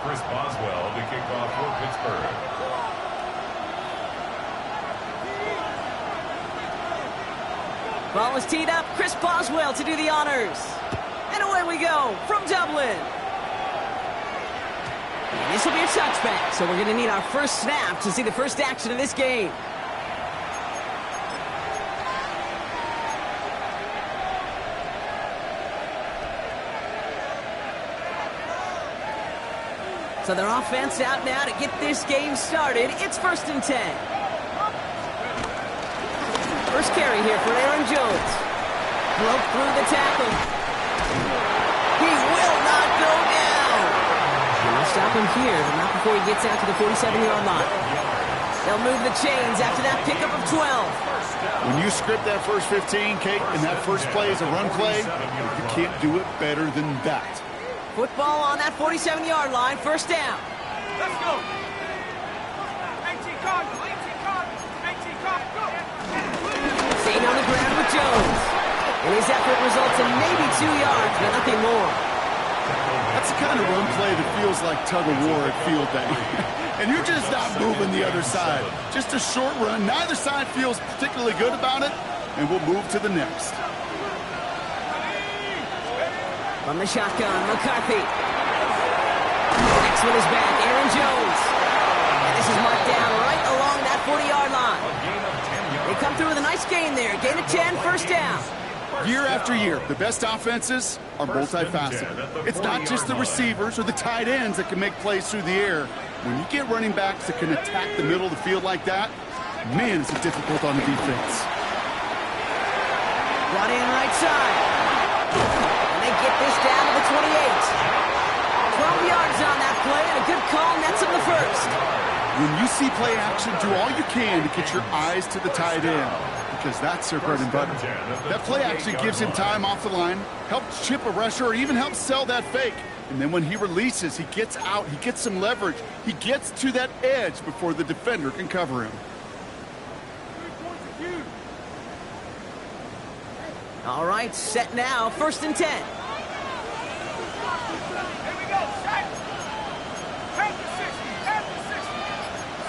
Chris Boswell to kick off for Pittsburgh. Ball is teed up. Chris Boswell to do the honors. And away we go from Dublin. And this will be a touchback, so we're going to need our first snap to see the first action of this game. So their offense out now to get this game started. It's 1st and 10. First carry here for Aaron Jones. Broke through the tackle. He will not go down. And they'll stop him here, but not before he gets out to the 47-yard line. They'll move the chains after that pickup of 12. When you script that first 15, Kate, and that first play is a run play, you can't do it better than that. Football on that 47-yard line, first down. Let's go. 18 Cardinals, 18 Cardinals, 18 Cardinals, go. Staying on the ground with Jones. And his effort results in maybe 2 yards, but nothing more. That's the kind of run play that feels like tug-of-war at field day. And you're just not moving the other side. Just a short run. Neither side feels particularly good about it, and we'll move to the next. From the shotgun, McCarthy. Next one is back, Aaron Jones. And this is marked down right along that 40-yard line. They come through with a nice gain there. Gain of 10, first down. Year after year, the best offenses are multifaceted. It's not just the receivers or the tight ends that can make plays through the air. When you get running backs that can attack the middle of the field like that, man, is it difficult on the defense. Brought in right side. And they get this down to the 28. 12 yards on that play, and a good call nets him the first. When you see play action, do all you can to get your eyes to the tight end, because that's their bread and butter. That play action gives him time off the line, helps chip a rusher, or even helps sell that fake. And then when he releases, he gets out, he gets some leverage. He gets to that edge before the defender can cover him. All right, set now, 1st and 10. Here we go, shot. Half the 60, half the 60.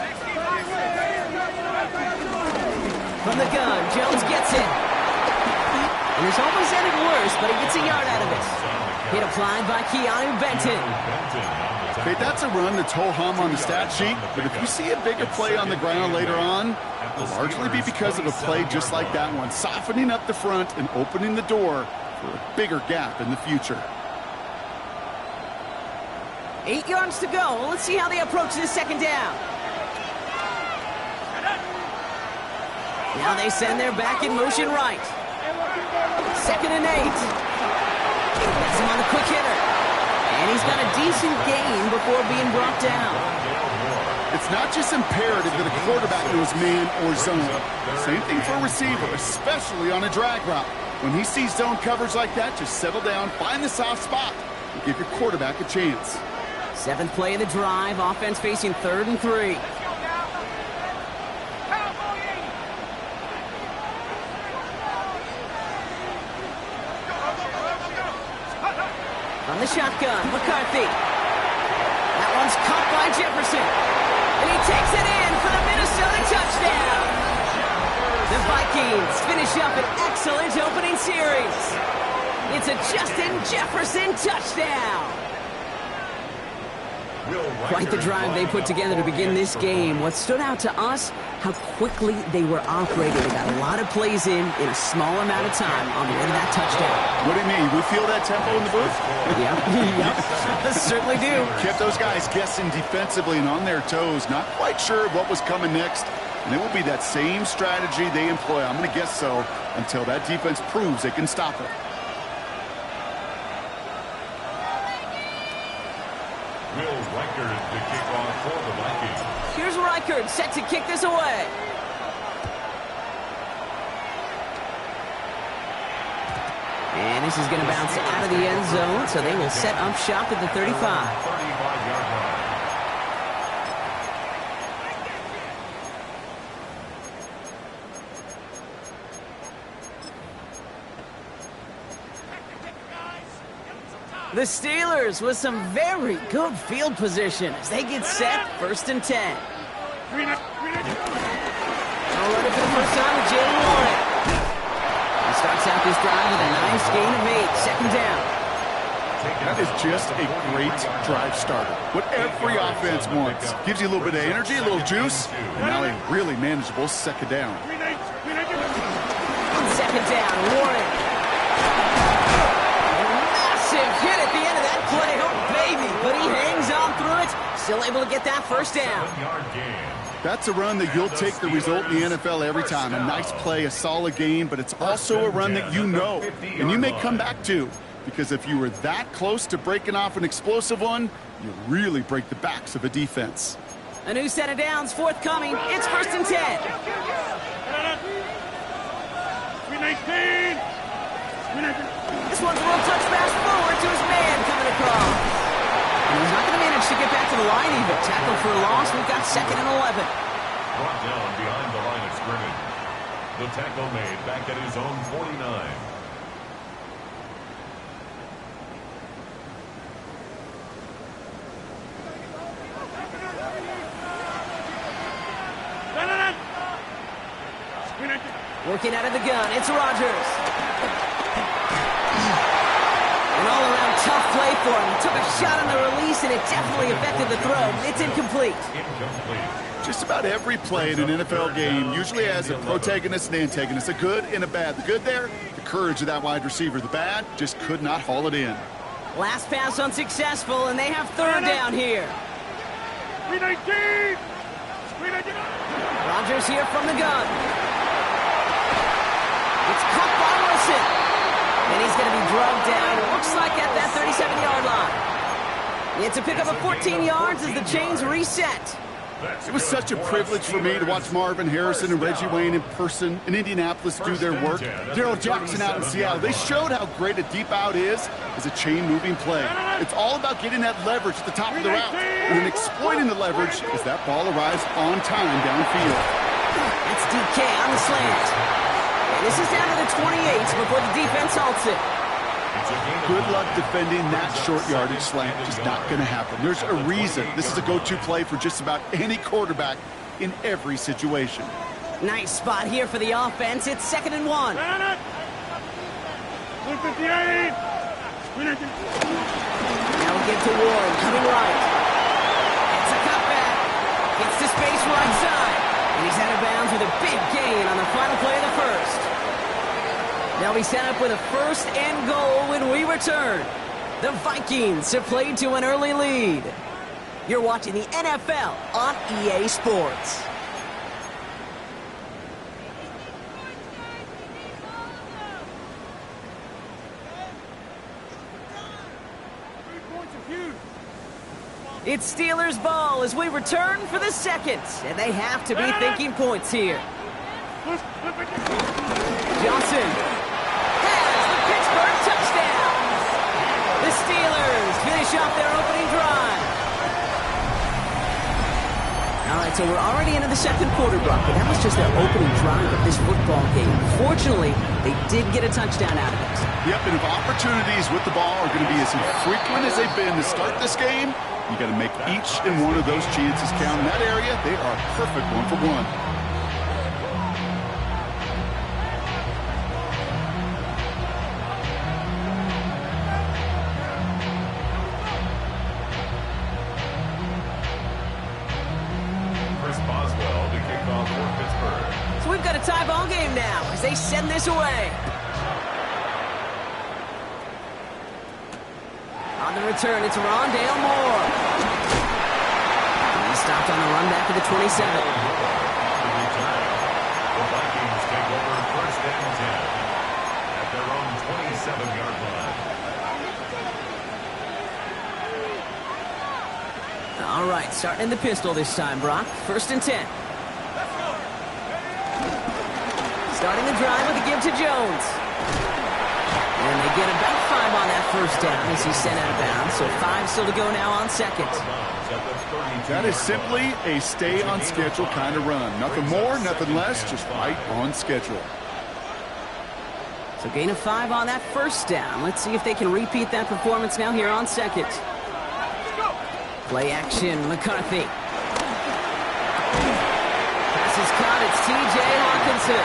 65. From the gun, Jones gets it. And it's almost ended worse, but he gets a yard out of it. Hit applied by Keanu Benton. Okay, that's a run that's ho-hum on the stat sheet, but if you see a bigger play on the ground later on, it'll largely be because of a play just like that one, softening up the front and opening the door for a bigger gap in the future. 8 yards to go. Well, let's see how they approach this second down. Now they send their back in motion right. 2nd and 8. That's him on the quick hitter. And he's got a decent gain before being brought down. It's not just imperative that a quarterback knows man or zone. Same thing for a receiver, especially on a drag route. When he sees zone coverage like that, just settle down, find the soft spot, and give your quarterback a chance. 7th play of the drive, offense facing 3rd and 3. From the shotgun, McCarthy. That one's caught by Jefferson. And he takes it in for the Minnesota touchdown. The Vikings finish up an excellent opening series. It's a Justin Jefferson touchdown. Quite the drive they put together to begin this game. What stood out to us, how quickly they were operating. They got a lot of plays in a small amount of time on the way to that touchdown. What do you mean? We feel that tempo in the booth? Yep, certainly do. Kept those guys guessing defensively and on their toes, not quite sure what was coming next. And it will be that same strategy they employ, I'm going to guess so, until that defense proves they can stop it. Will Reichard to kick off for the Vikings. Here's Reichard set to kick this away. And this is going to bounce out of the end zone, so they will set up shop at the 35. 35-yard line. Guys, give him some time. The Steelers with some very good field position as they get set, 1st and 10. Ready for the first time with Jalen Warren. He starts out this drive with a nice gain of 8, 2nd down. That is just a great drive starter. What every offense wants. Gives you a little bit of energy, a little juice, and now a really manageable 2nd down. On 2nd down, Warren. Massive hit at the end of that play. Oh, baby. But he hangs on through it. Still able to get that 1st down. That's a run that you'll take the result in the NFL every time. A nice play, a solid gain, but it's also a run that you know and you may come back to. Because if you were that close to breaking off an explosive one, you really break the backs of a defense. A new set of downs forthcoming. It's 1st and 10. This one's a little touch pass forward to his man coming across. And he's not going to manage to get back to the line even. Tackle for a loss. We've got 2nd and 11. Brought down behind the line of scrimmage. The tackle made back at his own 49. Working out of the gun, it's Rodgers. An all-around tough play for him. He took a shot on the release, and it definitely affected the throw. It's incomplete. Just about every play in an NFL game usually has a protagonist and antagonist, a good and a bad. The good there, the courage of that wide receiver. The bad, just could not haul it in. Last pass unsuccessful, and they have 3rd down here. Rodgers here from the gun. It's caught by Wilson. And he's going to be drugged down. It looks like at that 37-yard line. It's a pickup of 14 yards as the chains reset. It was such a privilege for me to watch Marvin Harrison and Reggie Wayne in person in Indianapolis do their work. Daryl Jackson out in Seattle. They showed how great a deep out is as a chain-moving play. It's all about getting that leverage at the top of the route and then exploiting the leverage as that ball arrives on time downfield. That's DK on the slant. And this is down to the 28 before the defense halts it. Good luck defending that short yardage slant. Just not going to happen. There's a reason this is a go-to play for just about any quarterback in every situation. Nice spot here for the offense. It's 2nd and 1. Now we get to Warren coming right. It's a cutback. Gets to space right side. And he's out of bounds with a big gain on the final play of the 1st. Now we set up with a 1st and goal when we return. The Vikings have played to an early lead. You're watching the NFL on EA Sports. It's Steelers ball as we return for the 2nd. And they have to be thinking points here. Johnson has the Pittsburgh touchdown. The Steelers finish off their opening drive. All right, so we're already into the 2nd quarter, Brock, but that was just their opening drive of this football game. Fortunately, they did get a touchdown out of it. Yep, and if opportunities with the ball are going to be as infrequent as they've been to start this game, you got to make each and one of those chances count. In that area, they are perfect 1-for-1. So we've got a tie ball game now as they send this away. On the return, it's Rondale Moore. And he stopped on the run back to the 27. The Vikings take over 1st and 10 at their own 27-yard line. All right, starting in the pistol this time, Brock. 1st and 10. Starting the drive with a give to Jones. And they get about 5 on that 1st down as he's sent out of bounds. So 5 still to go now on 2nd. That is simply a stay-on-schedule kind of run. Nothing more, nothing less, just right on schedule. So gain of 5 on that first down. Let's see if they can repeat that performance now here on second. Play action, McCarthy. Pass is caught, it's T.J. Hawkinson.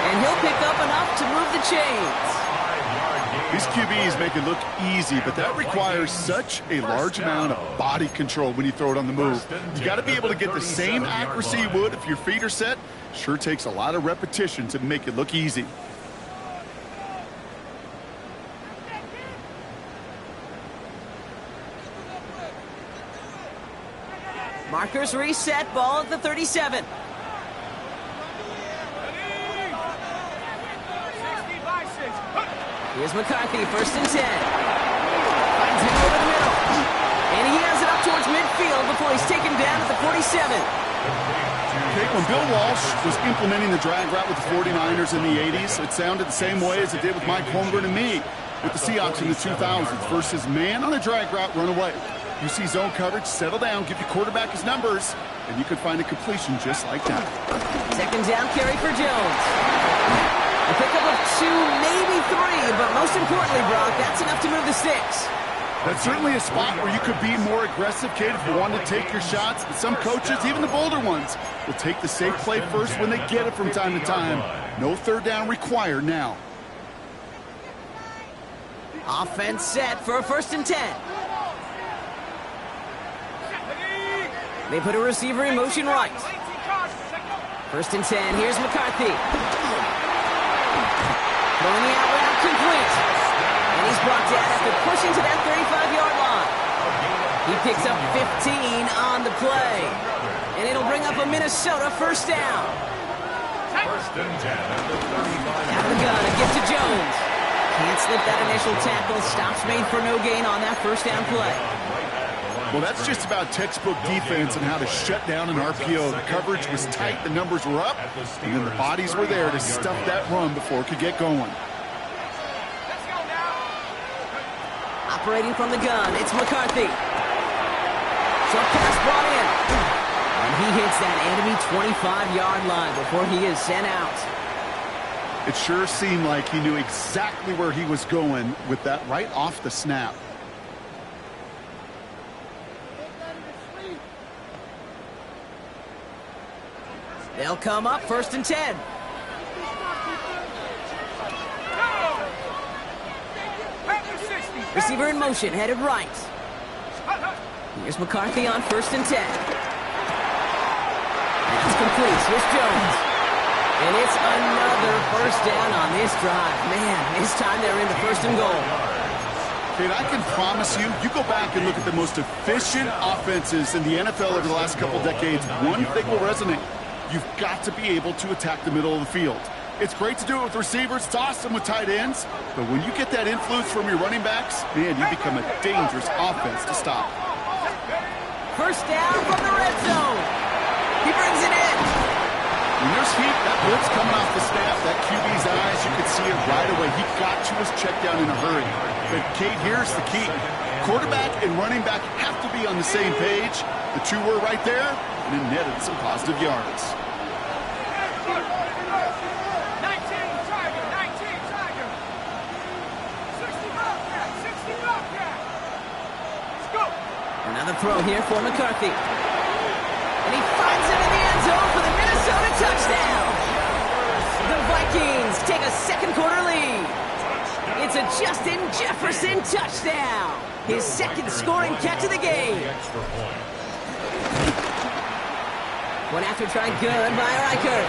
And he'll pick up enough to move the chains. These QBs make it look easy, but that requires such a large amount of body control when you throw it on the move. You got to be able to get the same accuracy you would if your feet are set. Sure takes a lot of repetition to make it look easy. Markers reset, ball at the 37. Here's McCarthy, first and 10. Finds him over the middle. And he has it up towards midfield before he's taken down at the 47. Okay, when Bill Walsh was implementing the drag route with the 49ers in the 80s, it sounded the same way as it did with Mike Holmgren and me with the Seahawks in the 2000s versus man on a drag route, run away. You see zone coverage, settle down, give your quarterback his numbers, and you could find a completion just like that. Second down carry for Jones. A pickup of 2, maybe 3, but most importantly, Brock, that's enough to move the sticks. That's certainly a spot where you could be more aggressive, kid, if you want to take your shots. But some coaches, even the bolder ones, will take the safe play first when they get it from time to time. No third down required now. Offense set for a first and 10. They put a receiver in motion right. First and 10, here's McCarthy. Throwing the out route complete. And he's brought down after pushing to that 35-yard line. He picks up 15 on the play. And it'll bring up a Minnesota first down. First and 10 at the 35. Out of the gun, a gift to Jones. Can't slip that initial tackle. Stops made for no gain on that first down play. Well, that's just about textbook defense and how to shut down an RPO. The coverage was tight, the numbers were up, and then the bodies were there to stuff that run before it could get going. Operating from the gun, it's McCarthy. Short pass brought in. And he hits that enemy 25-yard line before he is sent out. It sure seemed like he knew exactly where he was going with that right off the snap. They'll come up first and 10. Receiver in motion, headed right. Here's McCarthy on first and 10. That's complete. Here's Jones. And it's another first down on this drive. Man, this time they're in the first and goal. Kate, I can promise you, you go back and look at the most efficient offenses in the NFL over the last couple decades, one thing will resonate. You've got to be able to attack the middle of the field. It's great to do it with receivers, toss them with tight ends, but when you get that influence from your running backs, man, you become a dangerous offense to stop. First down from the red zone. He brings it in. When there's heat, that blitz coming off the snap, that QB's eyes, you could see it right away. He got to his check down in a hurry. But, Kate, here's the key. Quarterback and running back have to be on the same page. The two were right there, and it netted some positive yards. 19 Tiger. 60 Bobcat. Let's go. Another throw here for McCarthy. And he finds it in the end zone for the Minnesota touchdown. The Vikings take a second quarter lead. It's a Justin Jefferson touchdown. His second scoring catch of the game. One after try good by Riker.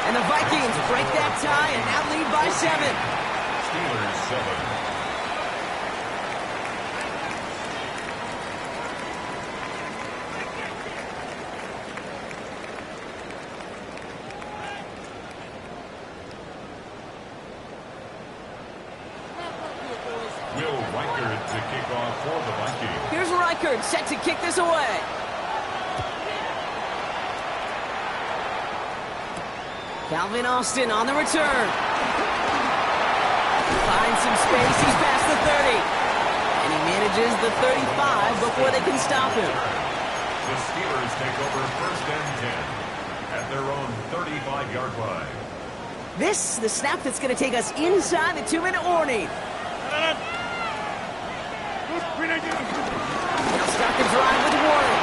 And the Vikings break that tie and now lead by 7. Steelers 7. Will Reichard to kick off for the Vikings. Here's Reichard set to kick this away. Calvin Austin on the return. Finds some space. He's past the 30. And he manages the 35 before they can stop him. The Steelers take over first and 10 at their own 35-yard line. This, the snap that's going to take us inside the 2-minute warning. They'll start the drive with warning.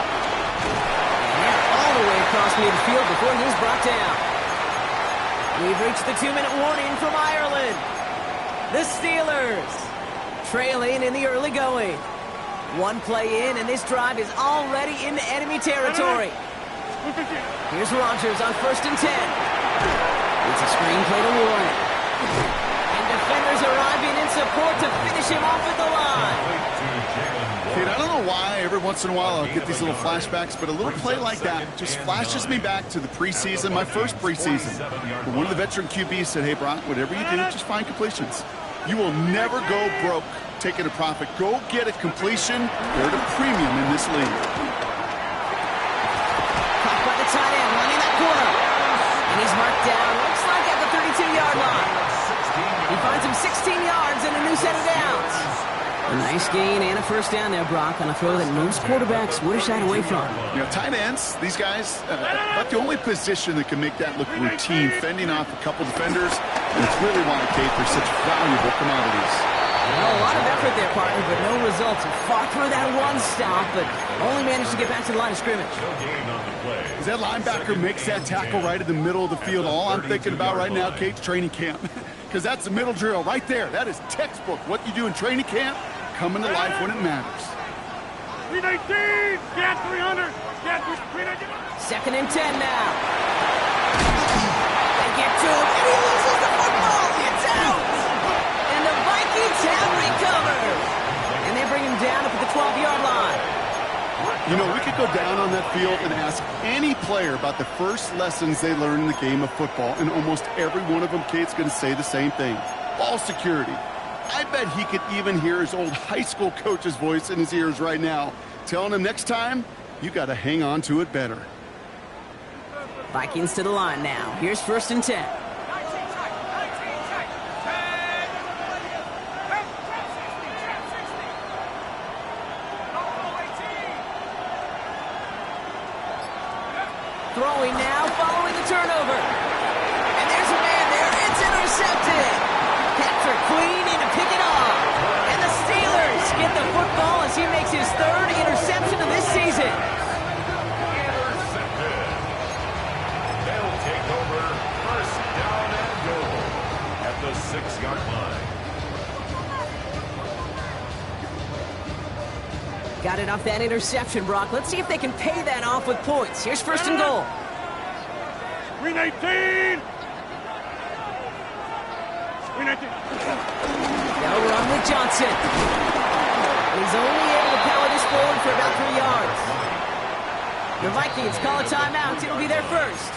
And they're all the way across midfield before he's brought down. We've reached the 2-minute warning from Ireland. The Steelers trailing in the early going. One play in, and this drive is already into enemy territory. Here's Rodgers on 1st and 10. It's a screen play to Warren. And defenders arriving in support to finish him off at the line. Kate, I don't know why every once in a while I'll get these little flashbacks, but a little play like that just flashes me back to the preseason, my first preseason. But one of the veteran QBs said, hey, Brock, whatever you do, just find completions. You will never go broke taking a profit. Go get a completion. They're at a premium in this league. Caught by the tight end, running that corner. And he's marked down, looks like at the 32-yard line. He finds him 16 yards and a new set of downs. A nice gain and a first down there, Brock, on a throw that most quarterbacks would have shied away from. You know, tight ends, these guys, about the only position that can make that look routine, fending off a couple defenders. And it's really why, Kate, they're such valuable commodities. Well, a lot of effort there, partner, but no results. He fought through that one stop, but only managed to get back to the line of scrimmage. As that linebacker makes that tackle right in the middle of the field, all I'm thinking about right now, Kate's training camp. Because that's the middle drill right there. That is textbook. What you do in training camp, coming to life when it matters. 319! Get 300! Get 319! 2nd and 10 now. They get to him, and he loses the football. It's out! And the Vikings have recovered. And they bring him down up at the 12-yard line. You know, we could go down on that field and ask any player about the first lessons they learned in the game of football, and almost every one of them, Kate's going to say the same thing. Ball security. I bet he could even hear his old high school coach's voice in his ears right now, telling him next time, you got to hang on to it better. Vikings to the line now. Here's 1st and 10. Throwing now, following the turnover. And there's a man there. It's intercepted. Patrick Queen in to pick it off. And the Steelers get the football as he makes his 3rd interception of this season. Intercepted. They'll take over 1st down and goal at the 6-yard line. Got it off that interception, Brock. Let's see if they can pay that off with points. Here's 1st and goal. 319! 319! They'll run with Johnson. He's only able to power this forward for about 3 yards. The Vikings call a timeout. It'll be their first.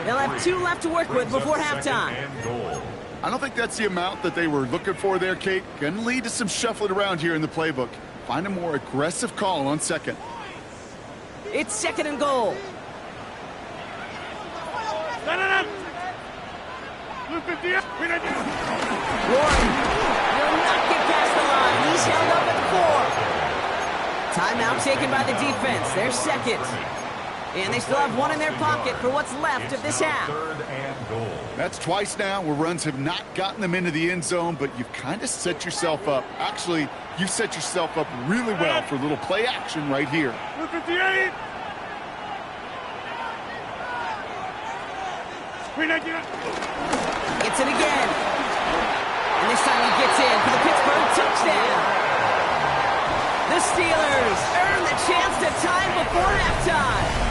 They'll have 2 left to work with before halftime. I don't think that's the amount that they were looking for there, Kate. Going to lead to some shuffling around here in the playbook. Find a more aggressive call on 2nd. It's 2nd and goal. Warren will not get past the line. He's held up at the 4. Timeout taken by the defense. They're 2nd. And they still have 1 in their pocket for what's left of this half. 3rd and goal. That's twice now where runs have not gotten them into the end zone, but you've kind of set yourself up. Actually, you've set yourself up really well for a little play action right here. 258! 319! Gets it again. And this time he gets in for the Pittsburgh touchdown. The Steelers earn the chance to tie before halftime.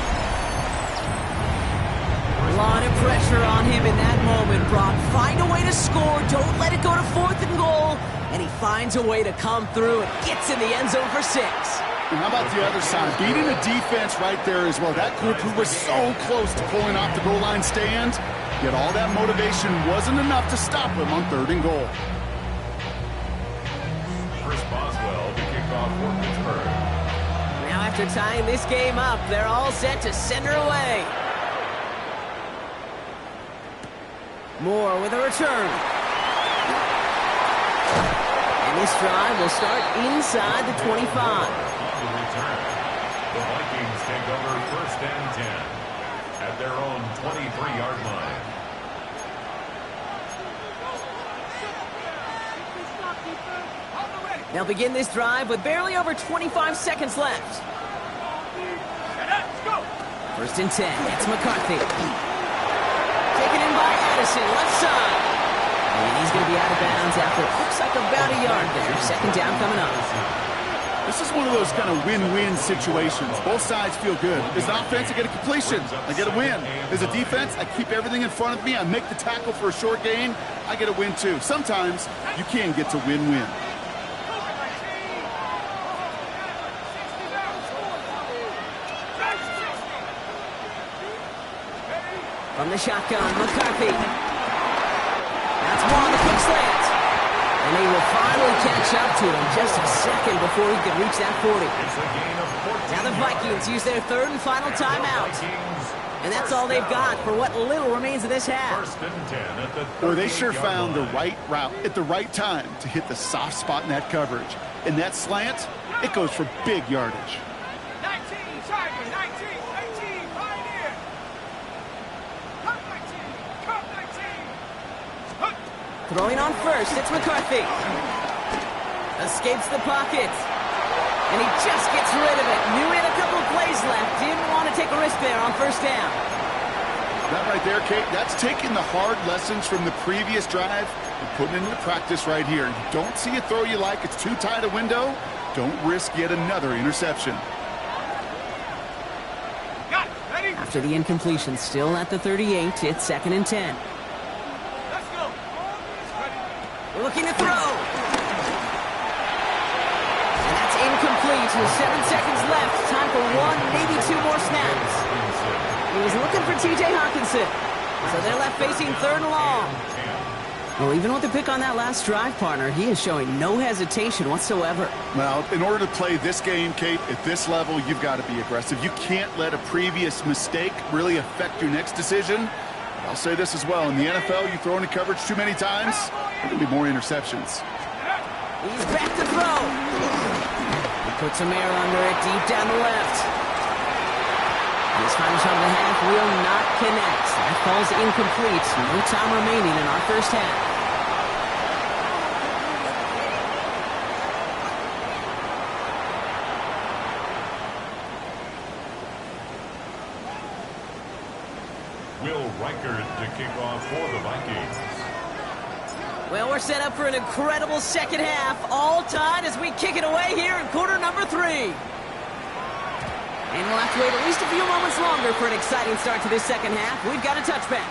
A lot of pressure on him in that moment, Brock. Find a way to score. Don't let it go to 4th and goal. And he finds a way to come through and gets in the end zone for 6. And how about the other side? Beating the defense right there as well. That group who was so close to pulling off the goal line stand, yet all that motivation wasn't enough to stop him on 3rd and goal. Chris Boswell to kick off for Pittsburgh. Now after tying this game up, they're all set to send her away. Moore with a return. And this drive will start inside the 25. On the return, the Vikings take over 1st and 10 at their own 23-yard line. They'll begin this drive with barely over 25 seconds left. First and 10. It's McCarthy. Taken in by Addison, left side. And he's going to be out of bounds after it looks like about a yard there. Second down coming up. This is one of those kind of win-win situations. Both sides feel good. As an offense, I get a completion. I get a win. As a defense, I keep everything in front of me. I make the tackle for a short gain. I get a win, too. Sometimes you can get to win-win. From the shotgun, McCarthy. That's one, the quick slant. And he will finally catch up to him just a second before he could reach that 40. Now the Vikings use their third and final timeout. And that's all they've got for what little remains of this half. Boy, they sure found the right route at the right time to hit the soft spot in that coverage. And that slant, it goes for big yardage. 19, Tiger, 19, 18, Pioneer. Cup 19, Cup 19. Throwing on first, it's McCarthy. Escapes the pocket. And he just gets rid of it. Knew he had a couple of plays left. Didn't want to take a risk there on first down. That right there, Kate, that's taking the hard lessons from the previous drive and putting it into practice right here. You don't see a throw you like, it's too tight a window, don't risk yet another interception. Got it, ready? After the incompletion, still at the 38, it's second and 10. Let's go. Ready. Looking to throw. And that's incomplete with 7 seconds left. Time for one, maybe two more snaps. He was looking for T.J. Hawkinson. So they're left facing third and long. Well, even with the pick on that last drive, partner, he is showing no hesitation whatsoever. Well, in order to play this game, Kate, at this level, you've got to be aggressive. You can't let a previous mistake really affect your next decision. I'll say this as well. In the NFL, you throw into coverage too many times, there will be more interceptions. He's back to throw. He puts some air under it deep down the left. This final shot of the half will not connect. That falls incomplete. No time remaining in our first half. Will Reichert to kick off for the Vikings. Well, we're set up for an incredible second half. All tied as we kick it away here in quarter number 3. And we'll have to wait at least a few moments longer for an exciting start to this second half. We've got a touchback.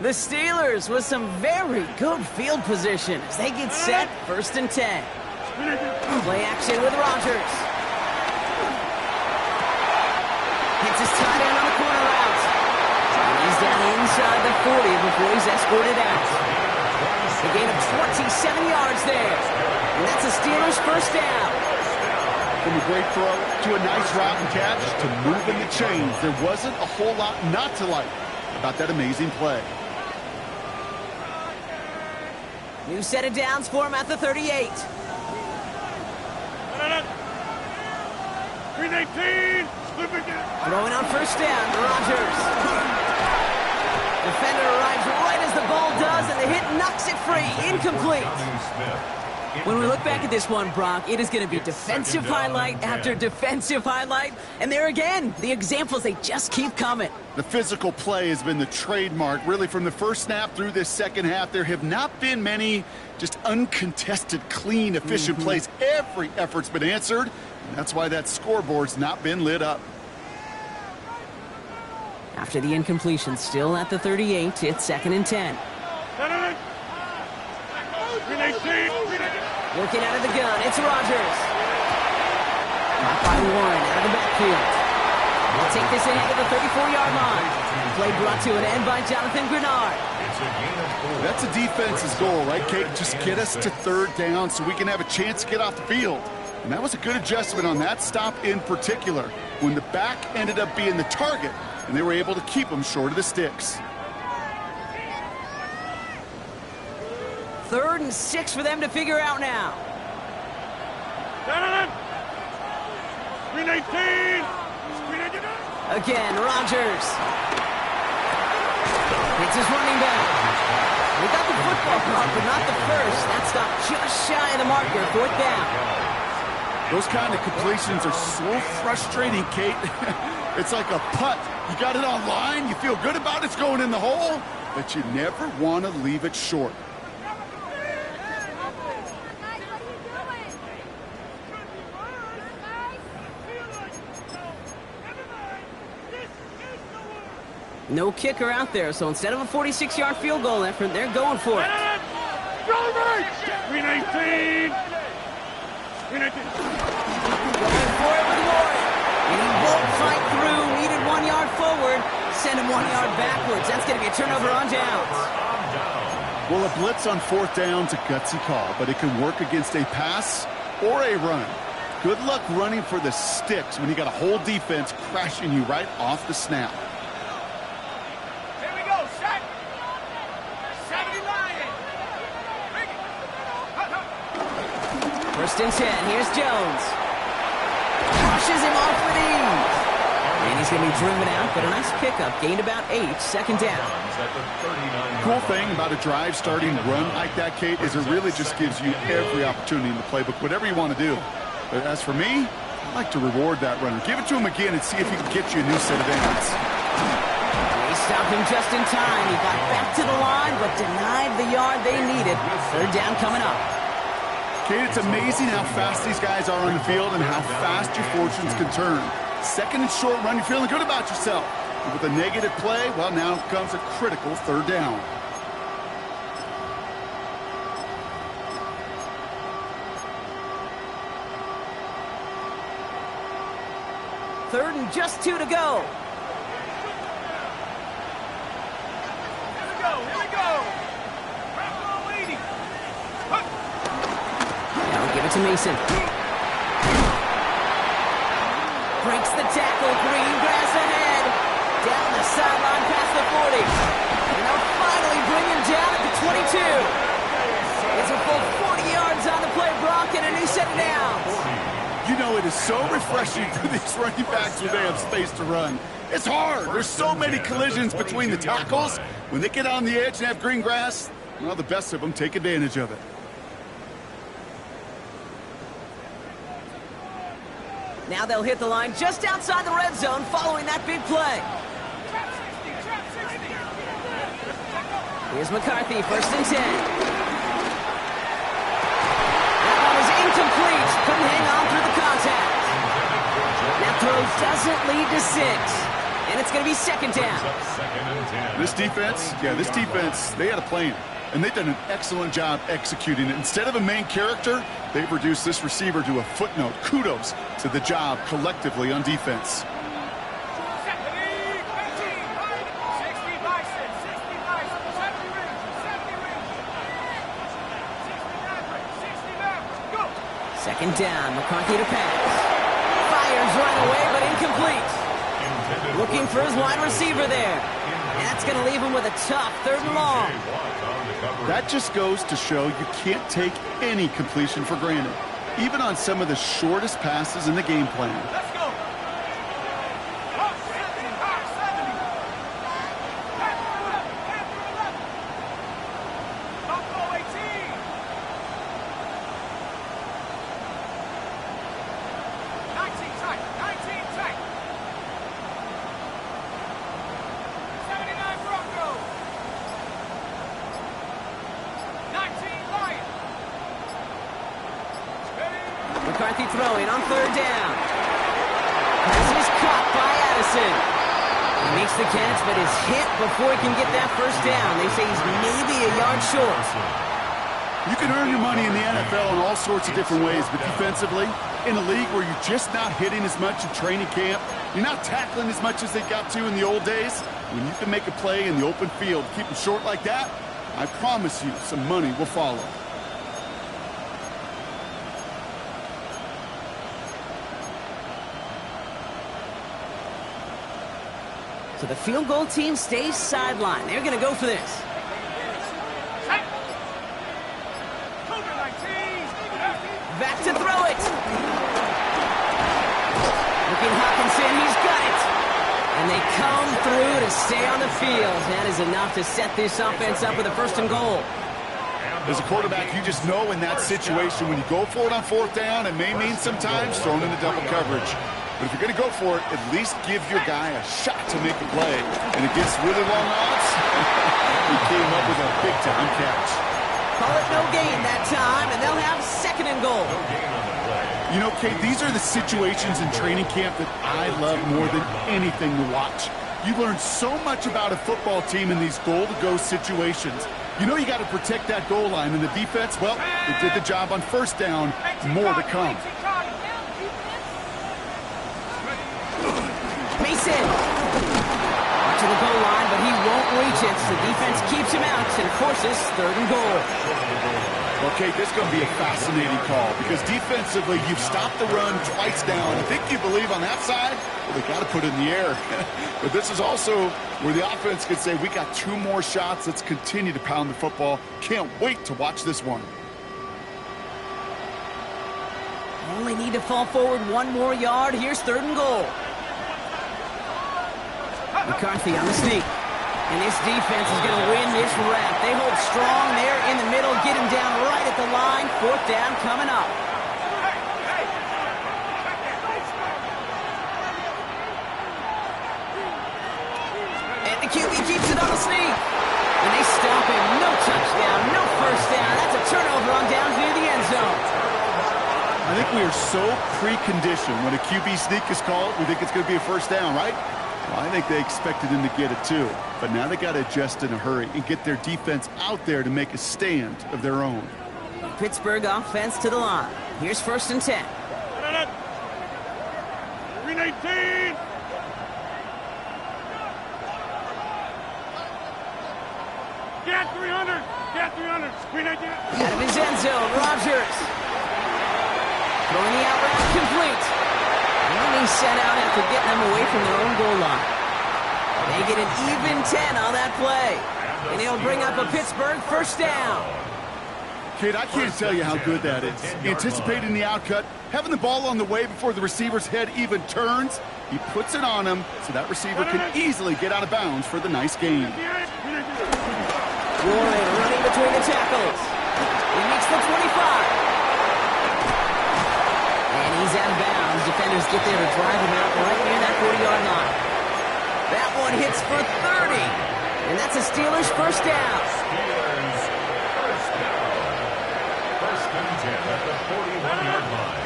The Steelers with some very good field position as they get set, first and 10. Play action with Rodgers. Hits his tight end on the corner route. He's down inside the 40 before he's escorted out. A gain of 27 yards there. And that's a Steelers first down. From a great throw to a nice route and catch to moving the chains, there wasn't a whole lot not to like about that amazing play. New set of downs for him at the 38. 319. Throwing on first down, Rodgers. Defender arrives right as the ball does, and the hit knocks it free. Incomplete. When we look back at this one, Brock, it is going to be defensive highlight after defensive highlight. And there again, the examples, they just keep coming. The physical play has been the trademark, really, from the first snap through this second half. There have not been many just uncontested, clean, efficient plays. Every effort's been answered, and that's why that scoreboard's not been lit up. After the incompletion, still at the 38, it's second and 10. 319. Looking out of the gun, it's Rodgers. Caught by Warren out of the backfield. They'll take this ahead to the 34-yard line. Play brought to an end by Jonathan Grenard. That's a defense's goal, right, Kate? Just get us to third down so we can have a chance to get off the field. And that was a good adjustment on that stop in particular, when the back ended up being the target, and they were able to keep them short of the sticks. 3rd and 6 for them to figure out now. Screen 18. Screen 18. Again, Rodgers. It's his running back. We got the football caught, but not the first. That stopped just shy of the marker. 4th down. Those kind of completions are so frustrating, Kate. It's like a putt. You got it on line, you feel good about it's going in the hole, but you never want to leave it short. No kicker out there, so instead of a 46-yard field goal effort, they're going for it. Screen 18. Screen 18. Going for it with Warren. And he won't fight through. Needed 1 yard forward. Send him 1 yard backwards. That's going to be a turnover on downs. Well, a blitz on 4th down's a gutsy call, but it can work against a pass or a run. Good luck running for the sticks when you got a whole defense crashing you right off the snap. Here we go. Set. 79. First and 10. Here's Jones. Crushes him off with ease. And he's going to be driven out, but a nice pickup. Gained about 8. 2nd down. Cool thing about a drive starting run like that, Kate, is it really just gives you every opportunity in the playbook, whatever you want to do. But as for me, I like to reward that runner. Give it to him again and see if he can get you a new set of ends. They stopped him just in time. He got back to the line, but denied the yard they needed. 3rd down coming up. Kate, it's amazing how fast these guys are on the field and how fast your fortunes can turn. 2nd and short run, you're feeling good about yourself. But with a negative play, well, now comes a critical 3rd down. Third and just 2 to go. Here we go. Here we go. Bravo 80. Now give it to Mason. Breaks the tackle. Green grass ahead. Down the sideline past the 40. And they'll finally bring him down at the 22. It's a full 40 yards on the play, Brock, and a new set of downs. You know, it is so refreshing for these running backs when they have space to run. It's hard. There's so many collisions between the tackles. When they get on the edge and have green grass, well, the best of them take advantage of it. Now they'll hit the line just outside the red zone following that big play. Here's McCarthy, 1st and 10. That one is incomplete. Couldn't hang on through the contact. That throw doesn't lead to 6. And it's going to be 2nd down. This defense, they had a plan. And they've done an excellent job executing it. Instead of a main character, they've reduced this receiver to a footnote. Kudos to the job collectively on defense. Second down, McCarthy to pass. Fires right away, but incomplete. Looking for his wide receiver there. That's going to leave him with a tough 3rd and long. That just goes to show you can't take any completion for granted, even on some of the shortest passes in the game plan. Let's go. McCarthy throwing on 3rd down. Pass is caught by Addison. He makes the catch, but is hit before he can get that 1st down. They say he's maybe a yard short. You can earn your money in the NFL in all sorts of different ways, but defensively, in a league where you're just not hitting as much in training camp, you're not tackling as much as they got to in the old days, when you can make a play in the open field, keep them short like that, I promise you some money will follow. So the field goal team stays sidelined. They're going to go for this. Back to throw it. Looking Hawkinson, he's got it. And they come through to stay on the field. That is enough to set this offense up with a 1st and goal. As a quarterback, you just know in that situation, when you go for it on 4th down, it may mean sometimes throwing into double coverage. But if you're going to go for it, at least give your guy a shot to make a play. And against really long odds, he came up with a big-time catch. Call it no gain that time, and they'll have 2nd and goal. You know, Kate, these are the situations in training camp that I love more than anything to watch. You learn so much about a football team in these goal-to-go situations. You know you got to protect that goal line, and the defense, well, they did the job on 1st down. More to come. Mason. To the goal line, but he won't reach it. The defense keeps him out and forces 3rd and goal. Okay, this is going to be a fascinating call because defensively, you've stopped the run twice down. I think you believe on that side, well, they got to put it in the air. But this is also where the offense could say, we got 2 more shots. Let's continue to pound the football. Can't wait to watch this one. Only need to fall forward 1 more yard. Here's 3rd and goal. McCarthy on the sneak. And this defense is going to win this rep. They hold strong there in the middle, get him down right at the line. 4th down coming up. And the QB keeps it on the sneak. And they stop him. No touchdown, no 1st down. That's a turnover on downs near the end zone. I think we are so preconditioned. When a QB sneak is called, we think it's going to be a 1st down, right? Well, I think they expected him to get it too. But now they got to adjust in a hurry and get their defense out there to make a stand of their own. Pittsburgh offense to the line. Here's 1st and 10. 319. Get 300. Get 300. 319. Out of his end zone, Rodgers. Throwing the out route complete. And he's set out after getting them away from their own goal line. They get an even 10 on that play. And he'll bring up a Pittsburgh 1st down. Kid, I can't tell you how good that is. Anticipating the outcut, having the ball on the way before the receiver's head even turns. He puts it on him so that receiver can easily get out of bounds for the nice gain. Warren running between the tackles. He makes the 25. And he's out of bounds. Defenders get there to drive him out right near that 40-yard line. That one hits for 30. And that's a Steelers 1st down. Steelers 1st down. 1st and 10 at the 41-yard line.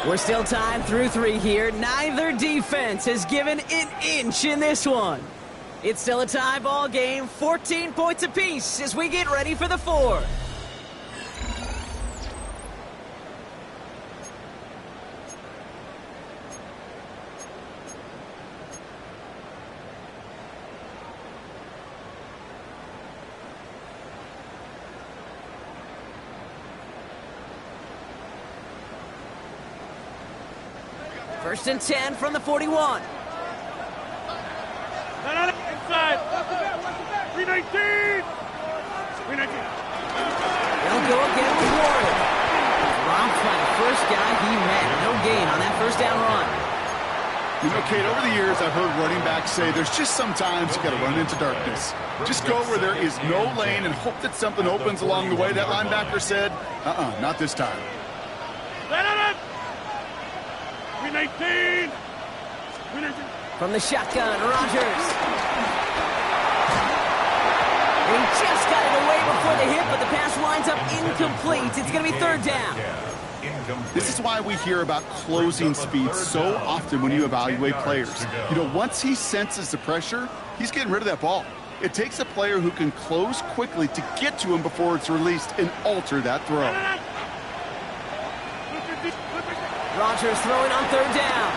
We're still tied through 3 here. Neither defense has given an inch in this one. It's still a tie ball game, 14 points apiece as we get ready for the 4th. First and 10 from the 41. Inside. 319. 319. They'll go again with Warren. Robbed by the first guy he met. No gain on that 1st down run. You know, Kate, over the years, I've heard running backs say there's just sometimes you got to run into darkness. Just go where there is no lane and hope that something opens along the way. That linebacker said, not this time. 319. 319. From the shotgun, Rodgers. And he just got it away before the hit, but the pass winds up incomplete. It's going to be 3rd down. This is why we hear about closing speed so often when you evaluate players. You know, once he senses the pressure, he's getting rid of that ball. It takes a player who can close quickly to get to him before it's released and alter that throw. Rodgers throwing on 3rd down.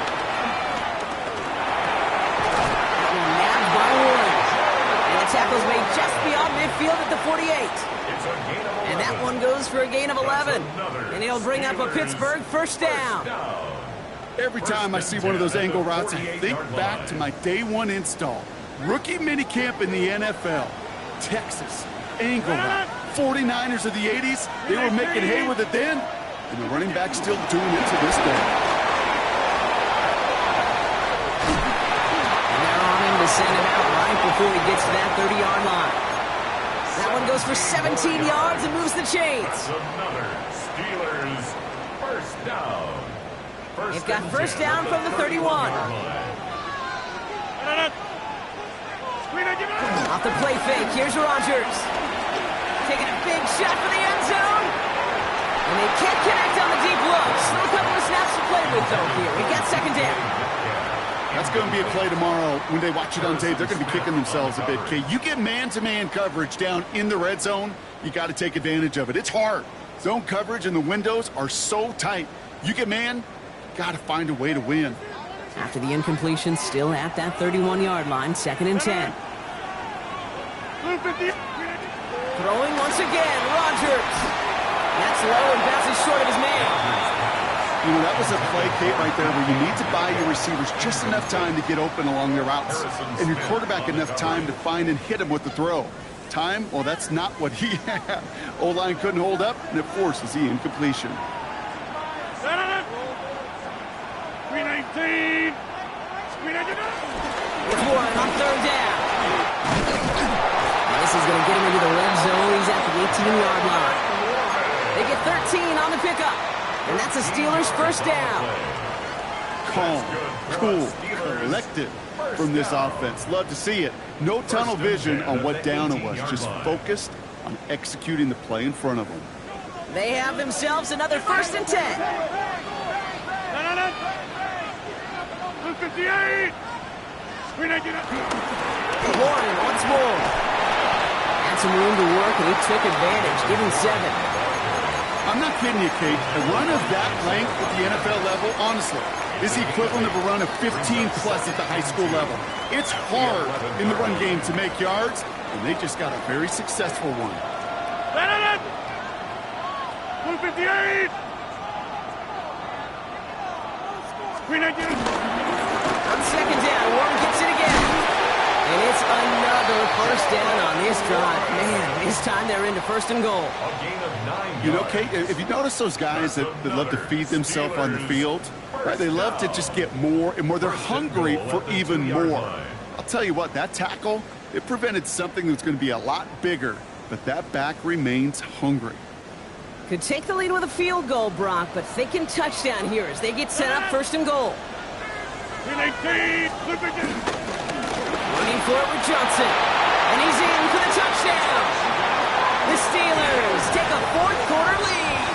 Nabbed by Warren. And the tackle's made just beyond midfield at the 48. And that one goes for a gain of 11. And he'll bring up a Pittsburgh 1st down. Every time I see one of those angle routes, I think back to my day 1 install. Rookie minicamp in the NFL. Texas, angle route. 49ers of the 80s, they were making hay with it then. And the running back still doing it to this day. And they're on him to send him out right before he gets to that 30-yard line. That one goes for 17 yards and moves the chains. Another Steelers first down. They've got first down from the 31. Off the play fake, here's Rodgers. Taking a big shot for the end zone. And they can't connect on the deep look. Still a couple of snaps to play with, though, here. We got second down. That's going to be a play tomorrow. When they watch it on tape, they're going to be kicking themselves a bit, Kate. You get man-to-man coverage down in the red zone, you got to take advantage of it. It's hard. Zone coverage and the windows are so tight. You get man, got to find a way to win. After the incompletion, still at that 31-yard line, 2nd and 10. Throwing once again, Rodgers. That's low and bounces short of his man. You know, that was a play, Kate, right there where you need to buy your receivers just enough time to get open along their routes. And your quarterback enough time to find and hit him with the throw. Time, well, that's not what he had. O-line couldn't hold up, and it forces the incompletion. 319. It's Warren on 3rd down. This is going to get him into the red zone. He's at the 18-yard line. They get 13 on the pickup. And that's a Steelers first down. Calm, cool, collected from this offense. Love to see it. No tunnel vision on what down it was. Just focused on executing the play in front of them. They have themselves another 1st and 10. 58. Warren once more. Had some room to work, and he took advantage, giving 7. I'm not kidding you, Kate. A run of that length at the NFL level, honestly, is the equivalent of a run of 15-plus at the high school level. It's hard in the run game to make yards, and they just got a very successful one. 158. On 2nd down, Warren gets it again. And it's another first down on this drive. Man, this time they're into 1st and goal. A gain of 9 You know, yards. Kate, if you notice those guys that love to feed themselves on the field, right? They love to just get more and more. They're hungry for even more. I'll tell you what, that tackle, it prevented something that's going to be a lot bigger, but that back remains hungry. Could take the lead with a field goal, Brock, but thinking touchdown here as they get set up 1st and goal. 319. Running for it with Johnson. And he's in for the touchdown. The Steelers take a 4th quarter lead.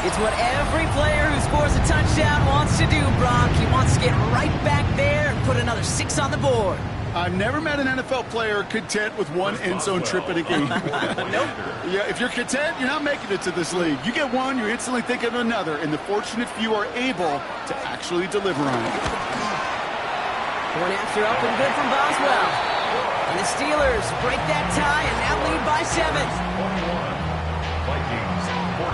It's what every player who scores a touchdown wants to do, Brock. He wants to get right back there and put another 6 on the board. I've never met an NFL player content with one end zone trip in a game. Nope. Yeah, if you're content, you're not making it to this league. You get one, you're instantly thinking of another, and the fortunate few are able to actually deliver on it. Point after up and good from Boswell. And the Steelers break that tie and now lead by 7. Vikings 14.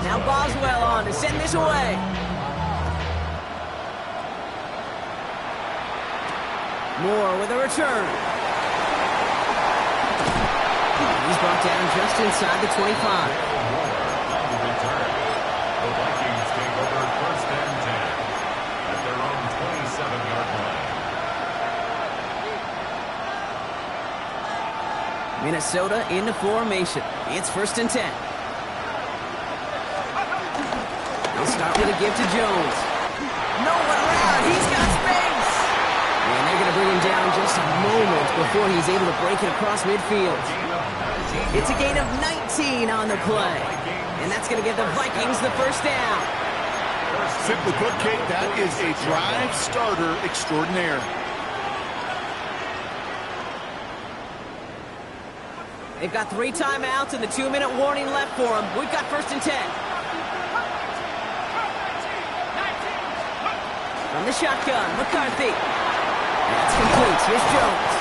Now Boswell on to send this away. Moore with a return. He's brought down just inside the 25. The return. The Vikings take over 1st and 10 at their own 27-yard line. Minnesota into formation. It's 1st and 10. They'll start with a give to Jones. No one around. He's got space. And they're going to bring him down just a moment before he's able to break it across midfield. It's a gain of 19 on the play. And that's going to give the Vikings the 1st down. Simply put, Kate, that is a drive starter extraordinaire. They've got 3 timeouts and the 2-minute warning left for them. We've got 1st and 10. From the shotgun, McCarthy. That's complete. Here's Jones.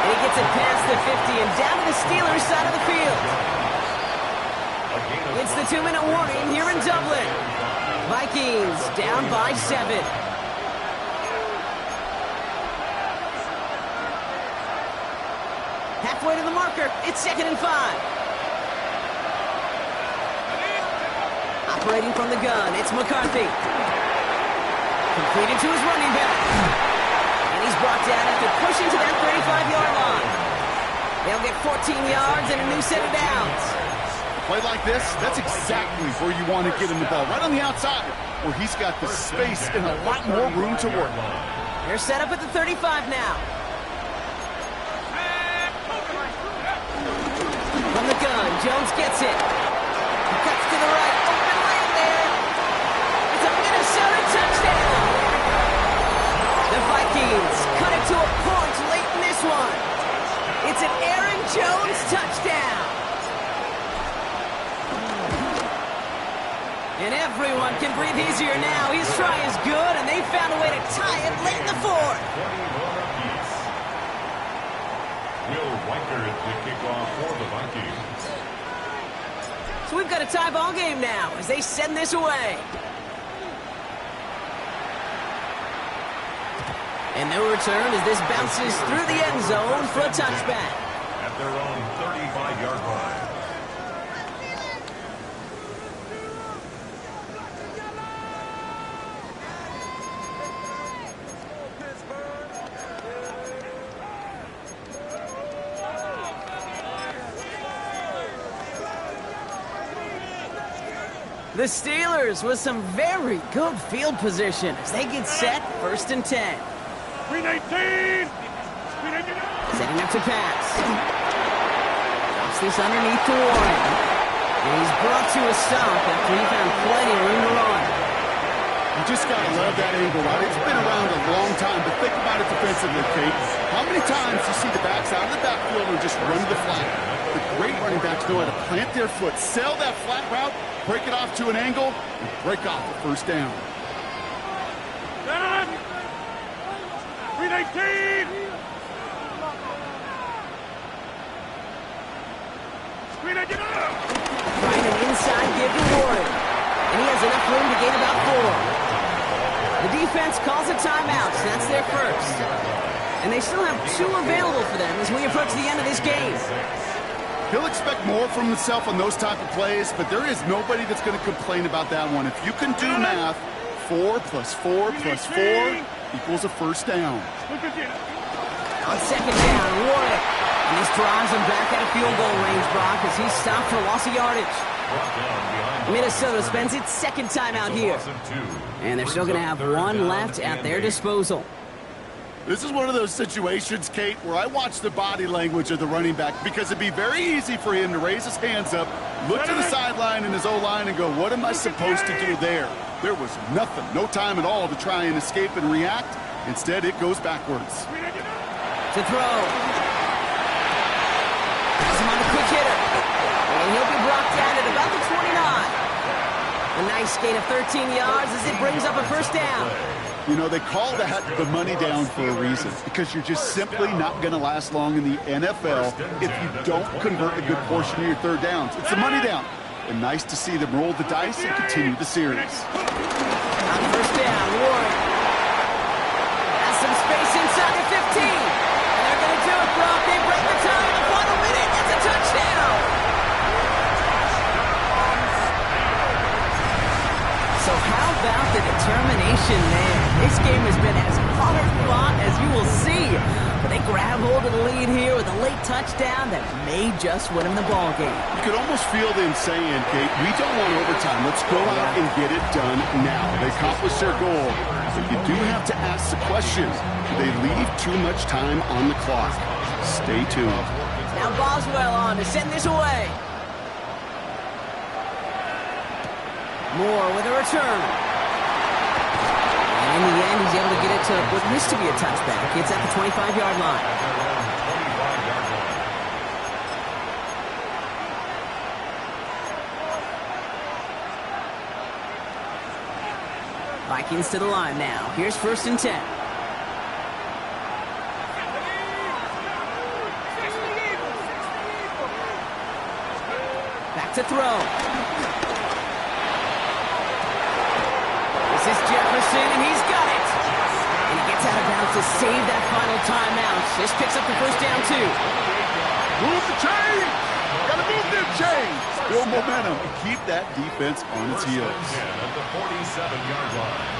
And he gets it past the 50 and down to the Steelers side of the field. It's the 2-minute warning here in Dublin. Vikings down by 7. halfway to the marker. It's 2nd and 5. Operating from the gun, it's McCarthy. Completed to his running back. And he's brought down after pushing to that 35-yard line. They'll get 14 yards and a new set of downs. A play like this, that's exactly where you want to get him the ball, right on the outside, where he's got the space and a lot more room to work. They're set up at the 35 now. From the gun, Jones gets it. He cuts to the right, open lane there. It's a Minnesota touchdown. The Vikings cut it to a point late in this one. It's an Aaron Jones touchdown. And everyone can breathe easier now. His try is good, and they found a way to tie it late in the 4th. Will Weicker the kickoff for the Vikings. So we've got a tie ball game now as they send this away. And no return as this bounces through the end zone for a touchback. At their own 35-yard line. The Steelers with some very good field position as they get set 1st and 10. Green 18! Setting up to pass. Drops this underneath to Warren. And he's brought to a stop after he found plenty of room to run. You just got to love that angle, right? It's been around a long time, but think about it defensively, Kate. How many times you see the backs out of the backfield and just run the flat? The great running backs know how to plant their foot, sell that flat route, break it off to an angle, and break off the 1st down. Green 18! Green 18! Trying an inside give to Warren. And he has enough room to gain about 4. The defense calls a timeout, so that's their 1st. And they still have 2 available for them as we approach the end of this game. He'll expect more from himself on those type of plays, but there is nobody that's going to complain about that one. If you can do math, 4 plus 4 plus 4 equals a 1st down. On 2nd down, Warren. And this drives him back out of field goal range, Brock, as he's stopped for loss of yardage. Minnesota spends its 2nd timeout here. And they're still going to have 1 left at their disposal. This is one of those situations, Kate, where I watch the body language of the running back because it'd be very easy for him to raise his hands up, look to the sideline in his O-line and go, what am I supposed to do there? There was nothing, no time at all to try and escape and react. Instead, it goes backwards. To throw. Has him on the quick hitter. And he'll be brought down at about the 29. A nice gain of 13 yards as it brings up a 1st down. You know, they call that the money down for a reason, because you're just simply not going to last long in the NFL if you don't convert a good portion of your 3rd downs. It's the money down. And nice to see them roll the dice and continue the series. On 1st down, Warren has some space inside the 15. And they're going to do it, Brock. They break the tie in the final minute. It's a touchdown. So how about the determination there? This game has been as hard fought as you will see. But they grab hold of the lead here with a late touchdown that may just win them the ball game. You could almost feel them saying, Kate, we don't want overtime. Let's go out and get it done now. They accomplished their goal. But you do have to ask the question, do they leave too much time on the clock? Stay tuned. Now Boswell on to send this away. Moore with a return. And in the end, he's able to get it to what used to be a touchback. It's at the 25-yard line. Vikings to the line now. Here's 1st and 10. Back to throw. This is Jefferson, and he's got it. And he gets out of bounds to save that final timeout. This picks up the 1st down, too. Move the chain! Gotta move them chains! Build momentum and keep that defense on its heels. First and 10 at the 47-yard line.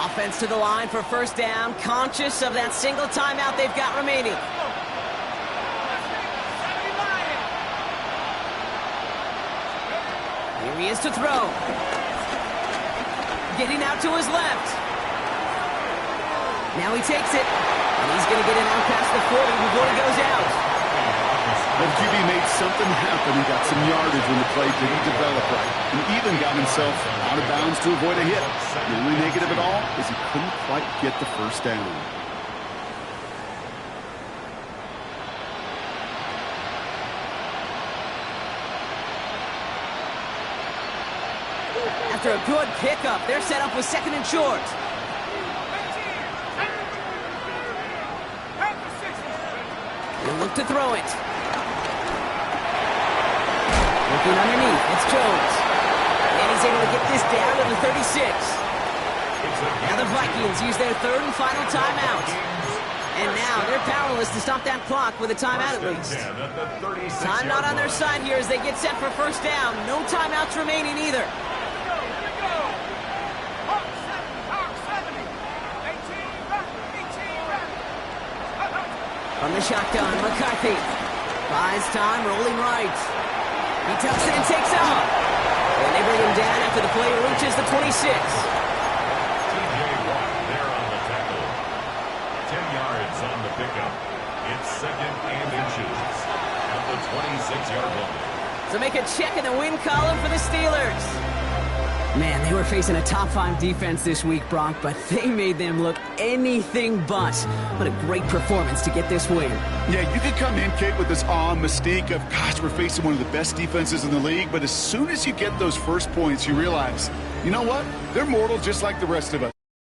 Offense to the line for first down, conscious of that single timeout they've got remaining. Here he is to throw. Getting out to his left. Now he takes it, and he's going to get it out past the 40 before he goes out. The QB made something happen. He got some yardage when the play didn't develop right, and even got himself out of bounds to avoid a hit. The only negative at all is he couldn't quite get the first down. After a good pickup, they're set up with second and short. He'll look to throw it. Looking underneath, it's Jones. And he's able to get this down to the 36. Now the Vikings use their third and final timeout. And now they're powerless to stop that clock with a timeout at least. Time not on their side here as they get set for first down. No timeouts remaining either. From the shotgun, McCarthy buys time, rolling right. He tucks it and takes off. And they bring him down after the play reaches the 26. TJ Watt there on the tackle. 10 yards on the pickup. It's second and inches at the 26-yard line. So make a check in the win column for the Steelers. Man, they were facing a top-5 defense this week, Brock, but they made them look anything but. What a great performance to get this win. Yeah, you could come in, Kate, with this awe and mystique of, gosh, we're facing one of the best defenses in the league, but as soon as you get those first points, you realize, you know what? They're mortal just like the rest of us.